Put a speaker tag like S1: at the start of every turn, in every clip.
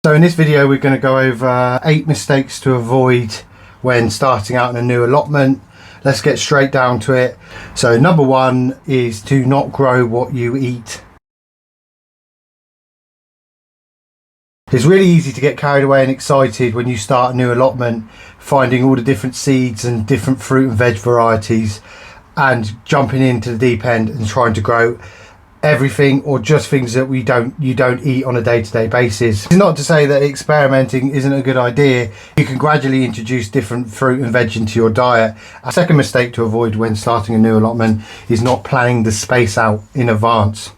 S1: So in this video we're going to go over 8 mistakes to avoid when starting out in a new allotment. Let's get straight down to it. So number 1 is to not grow what you eat. It's really easy to get carried away and excited when you start a new allotment, finding all the different seeds and different fruit and veg varieties and jumping into the deep end and trying to grow everything or just things that you don't eat on a day-to-day basis. It's not to say that experimenting isn't a good idea. You can gradually introduce different fruit and veg into your diet. A second mistake to avoid when starting a new allotment is not planning the space out in advance.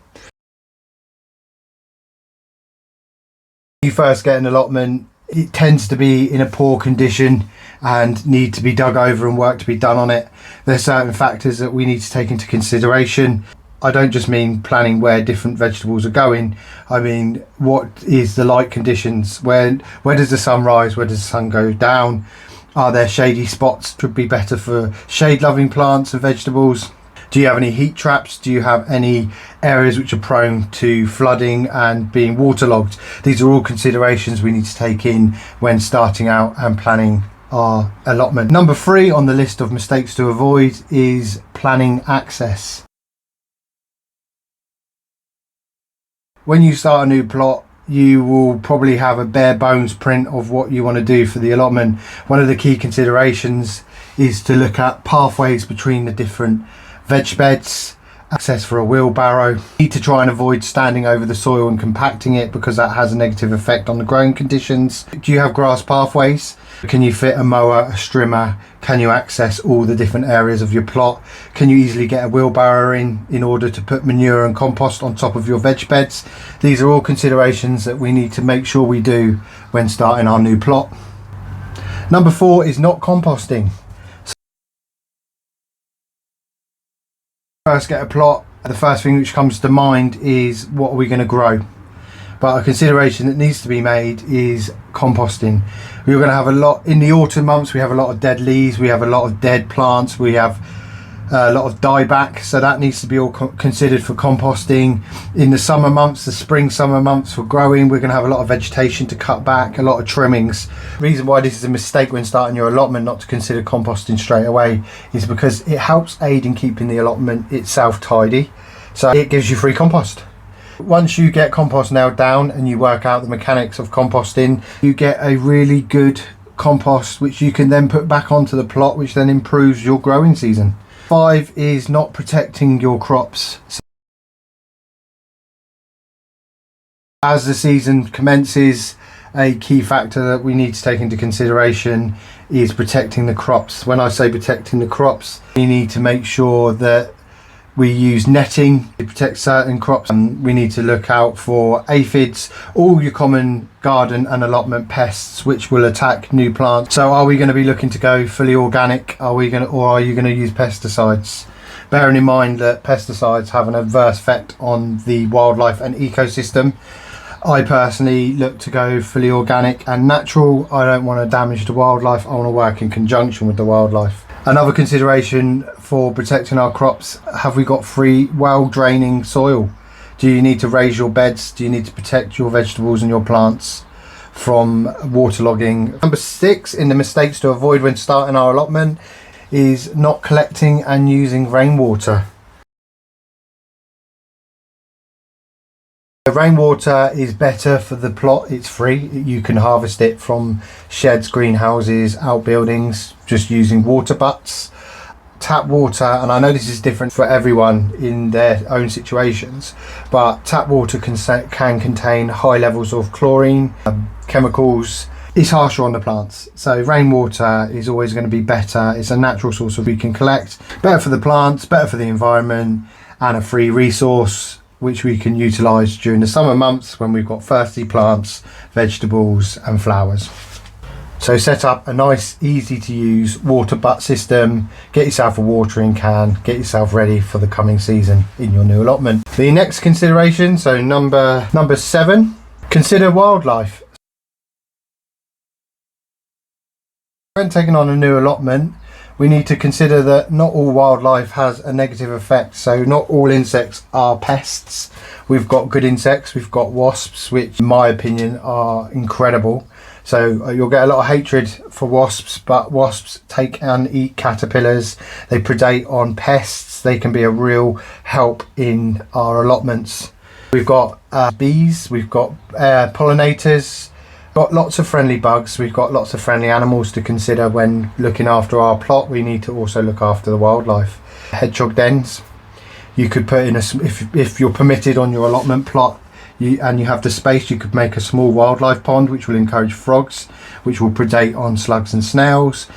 S1: When you first get an allotment, it tends to be in a poor condition and need to be dug over and work to be done on it. There's certain factors that we need to take into consideration. I don't just mean planning where different vegetables are going. I mean, what is the light conditions? Where does the sun rise? Where does the sun go down? Are there shady spots? Would be better for shade loving plants and vegetables. Do you have any heat traps? Do you have any areas which are prone to flooding and being waterlogged? These are all considerations we need to take in when starting out and planning our allotment. Number 3 on the list of mistakes to avoid is planning access. When you start a new plot, you will probably have a bare bones print of what you want to do for the allotment. One of the key considerations is to look at pathways between the different veg beds, access for a wheelbarrow. You need to try and avoid standing over the soil and compacting it because that has a negative effect on the growing conditions. Do you have grass pathways? Can you fit a mower, a strimmer? Can you access all the different areas of your plot? Can you easily get a wheelbarrow in order to put manure and compost on top of your veg beds? These are all considerations that we need to make sure we do when starting our new plot. Number 4 is not composting. First get a plot, the first thing which comes to mind is what are we going to grow, but a consideration that needs to be made is composting. We're going to have a lot in the autumn months. We have a lot of dead leaves, we have a lot of dead plants, we have a lot of dieback, so that needs to be all considered for composting. In the summer months, the spring summer months for growing, we're going to have a lot of vegetation to cut back, a lot of trimmings. The reason why this is a mistake when starting your allotment not to consider composting straight away is because it helps aid in keeping the allotment itself tidy, so it gives you free compost. Once you get compost nailed down and you work out the mechanics of composting, you get a really good compost which you can then put back onto the plot, which then improves your growing season. 5 is not protecting your crops. As the season commences, a key factor that we need to take into consideration is protecting the crops. When I say protecting the crops, we need to make sure that we use netting to protect certain crops, and we need to look out for aphids, all your common garden and allotment pests which will attack new plants. So are we going to be looking to go fully organic? Or are you going to use pesticides? Bearing in mind that pesticides have an adverse effect on the wildlife and ecosystem, I personally look to go fully organic and natural. I don't want to damage the wildlife. I want to work in conjunction with the wildlife. Another consideration for protecting our crops, have we got free, well-draining soil? Do you need to raise your beds? Do you need to protect your vegetables and your plants from waterlogging? Number 6 in the mistakes to avoid when starting our allotment is not collecting and using rainwater. Rainwater is better for the plot. It's free. You can harvest it from sheds, greenhouses, outbuildings, just using water butts. Tap water, and I know this is different for everyone in their own situations, but tap water can contain high levels of chlorine, chemicals. It's harsher on the plants, so rainwater is always going to be better. It's a natural source that we can collect, better for the plants, better for the environment, and a free resource which we can utilise during the summer months when we've got thirsty plants, vegetables and flowers. So set up a nice, easy to use water butt system, get yourself a watering can, get yourself ready for the coming season in your new allotment. The next consideration, so number 7, consider wildlife. When taking on a new allotment, we need to consider that not all wildlife has a negative effect. So not all insects are pests. We've got good insects. We've got wasps, which in my opinion are incredible. So you'll get a lot of hatred for wasps, but wasps take and eat caterpillars. They predate on pests. They can be a real help in our allotments. We've got bees, we've got pollinators, got lots of friendly bugs. We've got lots of friendly animals to consider when looking after our plot. We need to also look after the wildlife. Hedgehog dens. You could put in if you're permitted on your allotment plot, and you have the space, you could make a small wildlife pond which will encourage frogs, which will predate on slugs and snails.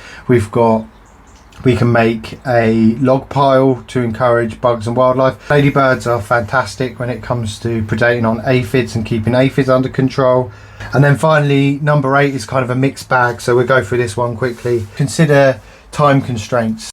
S1: We can make a log pile to encourage bugs and wildlife. Ladybirds are fantastic when it comes to predating on aphids and keeping aphids under control. And then finally, number 8 is kind of a mixed bag, so we'll go through this one quickly. Consider time constraints.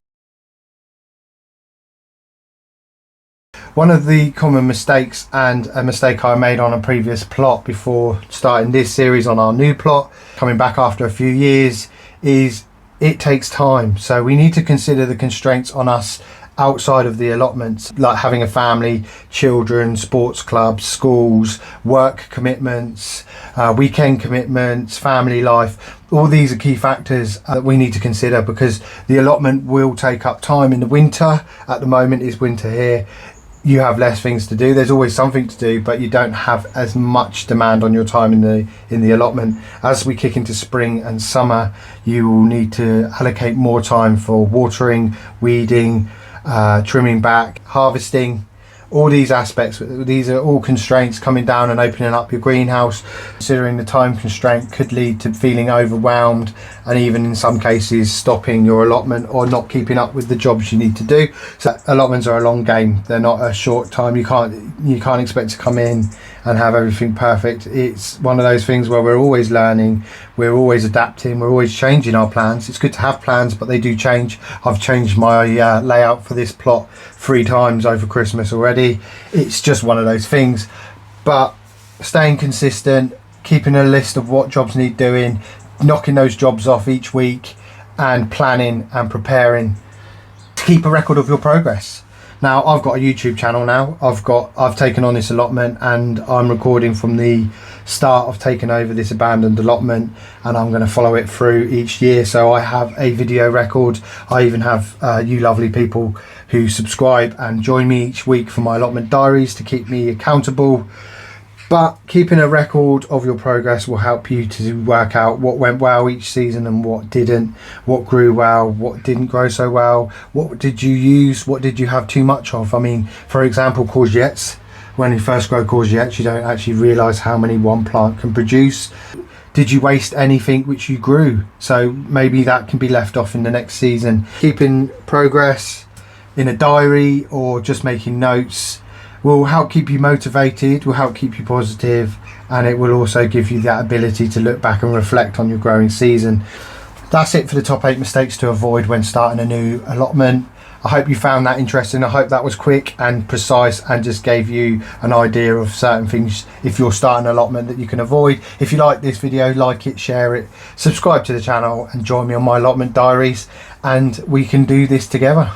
S1: One of the common mistakes, and a mistake I made on a previous plot before starting this series on our new plot, coming back after a few years, is it takes time. So we need to consider the constraints on us outside of the allotments, like having a family, children, sports clubs, schools, work commitments, weekend commitments, family life. All these are key factors that we need to consider, because the allotment will take up time in the winter. At the moment is winter here. You have less things to do. There's always something to do, but you don't have as much demand on your time in the allotment. As we kick into spring and summer, you will need to allocate more time for watering, weeding, trimming back, harvesting. All these aspects, these are all constraints coming down and opening up your greenhouse. Considering the time constraint could lead to feeling overwhelmed, and even in some cases stopping your allotment or not keeping up with the jobs you need to do. So allotments are a long game. They're not a short time. You can't expect to come in and have everything perfect. It's one of those things where we're always learning, we're always adapting, we're always changing our plans. It's good to have plans, but they do change. I've changed my layout for this plot 3 times over Christmas already. It's just one of those things. But staying consistent, keeping a list of what jobs need doing, knocking those jobs off each week, and planning and preparing to keep a record of your progress. Now, I've got a YouTube channel now. I've taken on this allotment, and I'm recording from the start of taking over this abandoned allotment, and I'm going to follow it through each year. So I have a video record. I even have you lovely people who subscribe and join me each week for my allotment diaries to keep me accountable. But keeping a record of your progress will help you to work out what went well each season and what didn't, what grew well, what didn't grow so well, what did you use, what did you have too much of. I mean, for example, courgettes. When you first grow courgettes, you don't actually realise how many one plant can produce. Did you waste anything which you grew? So maybe that can be left off in the next season. Keeping progress in a diary or just making notes will help keep you motivated, will help keep you positive, and it will also give you that ability to look back and reflect on your growing season. That's it for the top 8 mistakes to avoid when starting a new allotment. I hope you found that interesting. I hope that was quick and precise and just gave you an idea of certain things if you're starting an allotment that you can avoid. If you like this video, like it, share it, subscribe to the channel and join me on my allotment diaries, and we can do this together.